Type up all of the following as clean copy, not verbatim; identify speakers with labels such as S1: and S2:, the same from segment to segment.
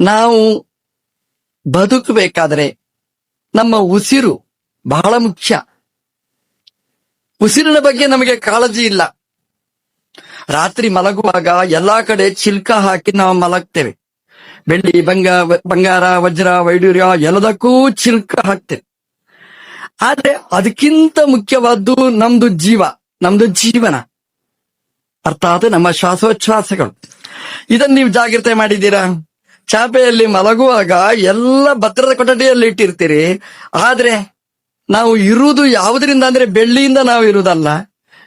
S1: ನಾವು ಬದುಕಬೇಕಾದ್ರೆ ನಮ್ಮ ಉಸಿರು ಬಹಳ ಮುಖ್ಯ. ಉಸಿರಿನ ಬಗ್ಗೆ ನಮಗೆ ಕಾಳಜಿ ಇಲ್ಲ. ರಾತ್ರಿ ಮಲಗುವಾಗ ಎಲ್ಲಾ ಕಡೆ ಚಿಲ್ಕ ಹಾಕಿ ನಾವು ಮಲಗ್ತೇವೆ. ಬೆಳ್ಳಿ, ಬಂಗಾರ, ವಜ್ರ, ವೈಡೂರ್ಯ ಎಲ್ಲದಕ್ಕೂ ಚಿಲ್ಕ ಹಾಕ್ತೇವೆ. ಆದ್ರೆ ಅದಕ್ಕಿಂತ ಮುಖ್ಯವಾದ್ದು ನಮ್ದು ಜೀವನ, ಅರ್ಥಾತ್ ನಮ್ಮ ಶ್ವಾಸೋಚ್ಛ್ವಾಸಗಳು. ಇದನ್ನ ನೀವು ಜಾಗ್ರತೆ ಮಾಡಿದ್ದೀರಾ? ಚಾಪೆಯಲ್ಲಿ ಮಲಗುವಾಗ ಎಲ್ಲ ಭದ್ರದ ಕೊಠಡಿಯಲ್ಲಿ ಇಟ್ಟಿರ್ತೀರಿ. ಆದ್ರೆ ನಾವು ಇರುವುದು ಯಾವುದರಿಂದ ಅಂದ್ರೆ ಬೆಳ್ಳಿಯಿಂದ ನಾವು ಇರುವುದಲ್ಲ,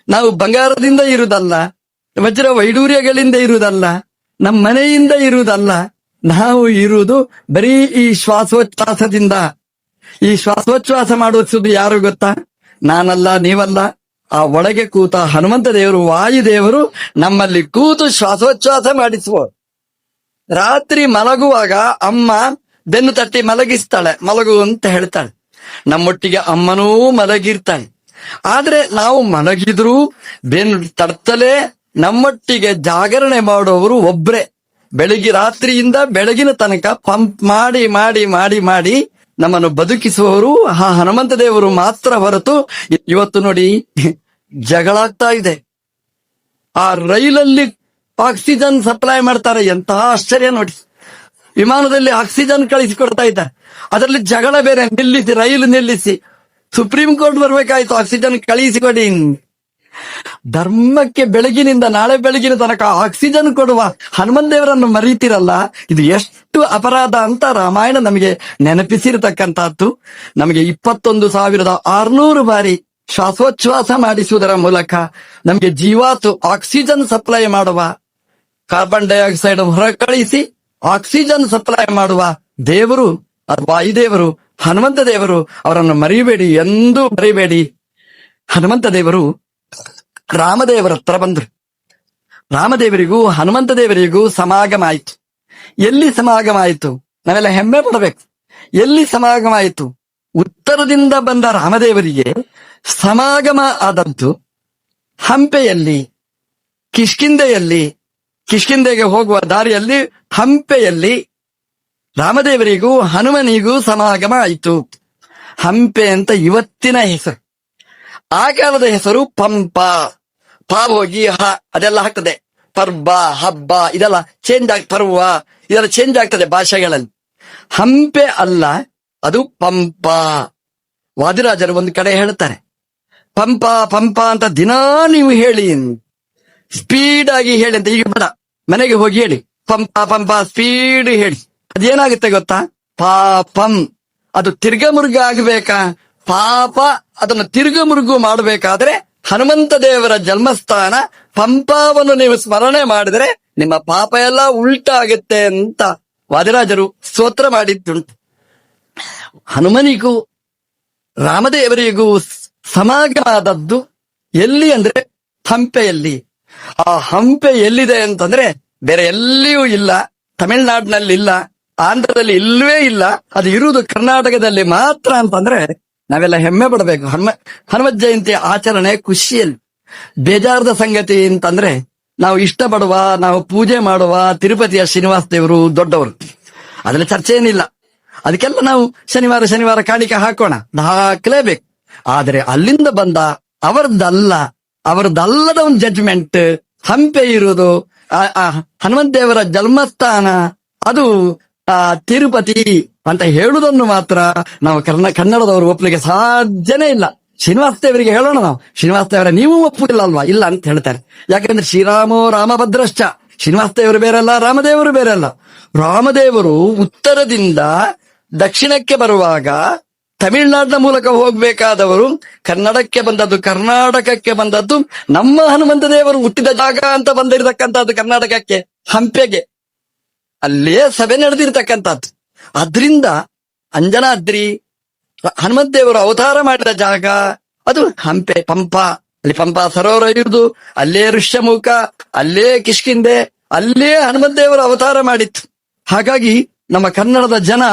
S1: ನಾವು ಬಂಗಾರದಿಂದ ಇರುವುದಲ್ಲ, ವಜ್ರ ವೈಡೂರ್ಯಗಳಿಂದ ಇರುವುದಲ್ಲ, ನಮ್ಮ ಮನೆಯಿಂದ ಇರುವುದಲ್ಲ. ನಾವು ಇರುವುದು ಬರೀ ಈ ಶ್ವಾಸೋಚ್ಛ್ವಾಸದಿಂದ. ಈ ಶ್ವಾಸೋಚ್ಛ್ವಾಸ ಮಾಡಿಸುವುದು ಯಾರು ಗೊತ್ತಾ? ನಾನಲ್ಲ, ನೀವಲ್ಲ. ಆ ಒಳಗೆ ಕೂತ ಹನುಮಂತ ದೇವರು, ವಾಯುದೇವರು ನಮ್ಮಲ್ಲಿ ಕೂತು ಶ್ವಾಸೋಚ್ಛ್ವಾಸ ಮಾಡಿಸುವರು. ರಾತ್ರಿ ಮಲಗುವಾಗ ಅಮ್ಮ ಬೆನ್ನು ತಟ್ಟಿ ಮಲಗಿಸ್ತಾಳೆ, ಮಲಗು ಅಂತ ಹೇಳ್ತಾಳೆ. ನಮ್ಮೊಟ್ಟಿಗೆ ಅಮ್ಮನೂ ಮಲಗಿರ್ತಾಳೆ. ಆದ್ರೆ ನಾವು ಮಲಗಿದ್ರೂ ಬೆನ್ನು ತಡ್ತಲೇ ನಮ್ಮೊಟ್ಟಿಗೆ ಜಾಗರಣೆ ಮಾಡುವವರು ಒಬ್ರೆ. ರಾತ್ರಿಯಿಂದ ಬೆಳಗಿನ ತನಕ ಪಂಪ್ ಮಾಡಿ ಮಾಡಿ ಮಾಡಿ ಮಾಡಿ ನಮ್ಮನ್ನು ಬದುಕಿಸುವವರು ಆ ಹನುಮಂತ ದೇವರು ಮಾತ್ರ ಹೊರತು. ಇವತ್ತು ನೋಡಿ, ಜಗಳಾಗ್ತಾ ಇದೆ. ಆ ರೈಲಲ್ಲಿ ಆಕ್ಸಿಜನ್ ಸಪ್ಲೈ ಮಾಡ್ತಾರೆ, ಎಂತಹ ಆಶ್ಚರ್ಯ ನೋಡಿ. ವಿಮಾನದಲ್ಲಿ ಆಕ್ಸಿಜನ್ ಕಳಿಸಿಕೊಡ್ತಾ ಇದ್ದಾರೆ, ಅದರಲ್ಲಿ ಜಗಳ ಬೇರೆ. ನಿಲ್ಲಿಸಿ, ರೈಲು ನಿಲ್ಲಿಸಿ, ಸುಪ್ರೀಂ ಕೋರ್ಟ್ ಬರ್ಬೇಕಾಯ್ತು ಆಕ್ಸಿಜನ್ ಕಳಿಸಿಕೊಡಿ. ಧರ್ಮಕ್ಕೆ ಬೆಳಗಿನಿಂದ ನಾಳೆ ಬೆಳಗಿನ ತನಕ ಆಕ್ಸಿಜನ್ ಕೊಡುವ ಹನುಮಂತ ದೇವರನ್ನು ಮರೀತಿರಲ್ಲ. ಇದು ಎಷ್ಟು ಅಪರಾಧ ಅಂತ ರಾಮಾಯಣ ನಮಗೆ ನೆನಪಿಸಿರತಕ್ಕಂತಹದ್ದು. ನಮಗೆ 21,600 ಬಾರಿ ಶ್ವಾಸೋಚ್ಛ್ವಾಸ ಮಾಡಿಸುವುದರ ಮೂಲಕ ನಮಗೆ ಜೀವಾತು ಆಕ್ಸಿಜನ್ ಸಪ್ಲೈ ಮಾಡುವ, ಕಾರ್ಬನ್ ಡೈಆಕ್ಸೈಡ್ ಹೊರಕಳಿಸಿ ಆಕ್ಸಿಜನ್ ಸಪ್ಲೈ ಮಾಡುವ ದೇವರು ಅದು ವಾಯುದೇವರು, ಹನುಮಂತ ದೇವರು. ಅವರನ್ನು ಮರಿಬೇಡಿ, ಎಂದೂ ಮರಿಬೇಡಿ. ಹನುಮಂತ ದೇವರು ರಾಮದೇವರ ಹತ್ರ ಬಂದ್ರು. ರಾಮದೇವರಿಗೂ ಹನುಮಂತ ದೇವರಿಗೂ ಸಮಾಗಮ ಆಯಿತು. ಎಲ್ಲಿ ಸಮಾಗಮ ಆಯಿತು? ನಾವೆಲ್ಲ ಹೆಮ್ಮೆ ಪಡಬೇಕು. ಎಲ್ಲಿ ಸಮಾಗಮ ಆಯಿತು? ಉತ್ತರದಿಂದ ಬಂದ ರಾಮದೇವರಿಗೆ ಸಮಾಗಮ ಆದದ್ದು ಹಂಪೆಯಲ್ಲಿ, ಕಿಷ್ಕಿಂಧೆಗೆ ಹೋಗುವ ದಾರಿಯಲ್ಲಿ ಹಂಪೆಯಲ್ಲಿ ರಾಮದೇವರಿಗೂ ಹನುಮನಿಗೂ ಸಮಾಗಮ ಆಯಿತು. ಹಂಪೆ ಅಂತ ಇವತ್ತಿನ ಹೆಸರು. ಆ ಕಾಲದ ಹೆಸರು ಪಂಪ. ಹೋಗಿ ಅದೆಲ್ಲ ಆಗ್ತದೆ. ಪರ್ಬ, ಹಬ್ಬ ಇದೆಲ್ಲ ಚೇಂಜ್ ಪರ್ವ ಇದೆಲ್ಲ ಚೇಂಜ್ ಆಗ್ತದೆ ಭಾಷೆಗಳಲ್ಲಿ. ಹಂಪೆ ಅಲ್ಲ, ಅದು ಪಂಪ. ವಾದಿರಾಜರು ಒಂದು ಕಡೆ ಹೇಳ್ತಾರೆ, ಪಂಪ ಪಂಪ ಅಂತ ದಿನಾ ನೀವು ಹೇಳಿ, ಸ್ಪೀಡ್ ಆಗಿ ಹೇಳಿ ಅಂತ. ಈಗ ಬೇಡ, ಮನೆಗೆ ಹೋಗಿ ಹೇಳಿ ಪಂಪ ಪಂಪ, ಸ್ಪೀಡ್ ಹೇಳಿ. ಅದೇನಾಗುತ್ತೆ ಗೊತ್ತಾ? ಪಾಪಂ. ಅದು ತಿರ್ಗಮುರ್ಗ ಆಗಬೇಕಾ? ಪಾಪ ಅದನ್ನು ತಿರುಗುಮುರುಗು ಮಾಡಬೇಕಾದ್ರೆ ಹನುಮಂತ ದೇವರ ಜನ್ಮಸ್ಥಾನ ಪಂಪಾವನ್ನು ನೀವು ಸ್ಮರಣೆ ಮಾಡಿದ್ರೆ ನಿಮ್ಮ ಪಾಪ ಎಲ್ಲ ಉಲ್ಟಾಗುತ್ತೆ ಅಂತ ವಾದಿರಾಜರು ಸ್ತೋತ್ರ ಮಾಡಿದ್ದುಂಟು. ಹನುಮನಿಗೂ ರಾಮದೇವರಿಗೂ ಸಮಾಗಮ ಆದದ್ದು ಎಲ್ಲಿ ಅಂದ್ರೆ ಹಂಪೆಯಲ್ಲಿ. ಆ ಹಂಪೆ ಎಲ್ಲಿದೆ ಅಂತಂದ್ರೆ ಬೇರೆ ಎಲ್ಲಿಯೂ ಇಲ್ಲ. ತಮಿಳುನಾಡಿನಲ್ಲಿ ಇಲ್ಲ, ಆಂಧ್ರದಲ್ಲಿ ಇಲ್ಲವೇ ಇಲ್ಲ. ಅದು ಇರುವುದು ಕರ್ನಾಟಕದಲ್ಲಿ ಮಾತ್ರ ಅಂತಂದ್ರೆ ನಾವೆಲ್ಲ ಹೆಮ್ಮೆ ಪಡಬೇಕು. ಹನುಮತ್ ಜಯಂತಿ ಆಚರಣೆ ಖುಷಿಯಲ್ಲಿ. ಬೇಜಾರದ ಸಂಗತಿ ಅಂತಂದ್ರೆ ನಾವು ಇಷ್ಟಪಡುವ, ನಾವು ಪೂಜೆ ಮಾಡುವ ತಿರುಪತಿಯ ಶ್ರೀನಿವಾಸ ದೇವರು ದೊಡ್ಡವರು, ಅದ್ರಲ್ಲಿ ಚರ್ಚೆ ಏನಿಲ್ಲ. ಅದಕ್ಕೆಲ್ಲ ನಾವು ಶನಿವಾರ ಕಾಣಿಕೆ ಹಾಕೋಣ, ಹಾಕಲೇಬೇಕು. ಆದ್ರೆ ಅಲ್ಲಿಂದ ಬಂದ ಅವರದ್ದಲ್ಲದ ಒಂದು ಜಡ್ಜ್ಮೆಂಟ್ ಹಂಪೆ ಇರುವುದು, ಹನುಮಂತ ದೇವರ ಜನ್ಮಸ್ಥಾನ ಅದು ತಿರುಪತಿ ಅಂತ ಹೇಳುವುದನ್ನು ಮಾತ್ರ ನಾವು ಕನ್ನಡದವರು ಒಪ್ಪಲಿಕ್ಕೆ ಸಾಧ್ಯನೇ ಇಲ್ಲ. ಶ್ರೀನಿವಾಸ ದೇವರಿಗೆ ಹೇಳೋಣ ನಾವು, ಶ್ರೀನಿವಾಸ ದೇವರ ನೀವು ಒಪ್ಪುದಿಲ್ಲ ಅಲ್ವಾ? ಇಲ್ಲ ಅಂತ ಹೇಳ್ತಾರೆ. ಯಾಕಂದ್ರೆ ಶ್ರೀರಾಮೋ ರಾಮಭದ್ರಶ್ಚ, ಶ್ರೀನಿವಾಸ ದೇವರು ಬೇರೆಲ್ಲ, ರಾಮದೇವರು ಬೇರೆಲ್ಲ. ರಾಮದೇವರು ಉತ್ತರದಿಂದ ದಕ್ಷಿಣಕ್ಕೆ ಬರುವಾಗ ತಮಿಳುನಾಡಿನ ಮೂಲಕ ಹೋಗ್ಬೇಕಾದವರು ಕನ್ನಡಕ್ಕೆ ಬಂದದ್ದು, ಕರ್ನಾಟಕಕ್ಕೆ ಬಂದದ್ದು. ನಮ್ಮ ಹನುಮಂತ ದೇವರು ಹುಟ್ಟಿದ ಜಾಗ ಅಂತ ಬಂದಿರತಕ್ಕಂಥದ್ದು ಕರ್ನಾಟಕಕ್ಕೆ, ಹಂಪೆಗೆ. ಅಲ್ಲೇ ಸಭೆ ನಡೆದಿರ್ತಕ್ಕಂಥದ್ದು. ಅದ್ರಿಂದ ಅಂಜನಾದ್ರಿ, ಹನುಮಂತ ದೇವರು ಅವತಾರ ಮಾಡಿದ ಜಾಗ ಅದು ಹಂಪೆ, ಪಂಪ. ಅಲ್ಲಿ ಪಂಪ ಸರೋವರ ಇರುವುದು, ಅಲ್ಲೇ ಋಷ್ಯಮುಖ, ಅಲ್ಲೇ ಕಿಷ್ಕಿಂಧೆ, ಅಲ್ಲೇ ಹನುಮಂತ ದೇವರು ಅವತಾರ ಮಾಡಿತ್ತು. ಹಾಗಾಗಿ ನಮ್ಮ ಕನ್ನಡದ ಜನ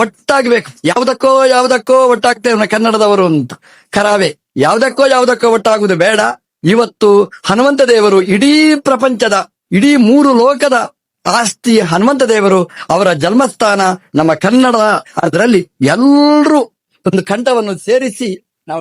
S1: ಒಟ್ಟಾಗ್ಬೇಕು. ಯಾವುದಕ್ಕೋ ಒಟ್ಟಾಗ್ತೇವೆ ಕನ್ನಡದವರು ಅಂತ ಕರಾವೆ. ಯಾವುದಕ್ಕೋ ಒಟ್ಟಾಗುವುದು ಬೇಡ. ಇವತ್ತು ಹನುಮಂತ ದೇವರು ಇಡೀ ಪ್ರಪಂಚದ, ಇಡೀ 3 ಲೋಕದ ಆಸ್ತಿ ಹನುಮಂತ ದೇವರು, ಅವರ ಜನ್ಮಸ್ಥಾನ ನಮ್ಮ ಕನ್ನಡ. ಅದರಲ್ಲಿ ಎಲ್ಲರೂ ಒಂದು ಕಂಠವನ್ನು ಸೇರಿಸಿ ನಾವು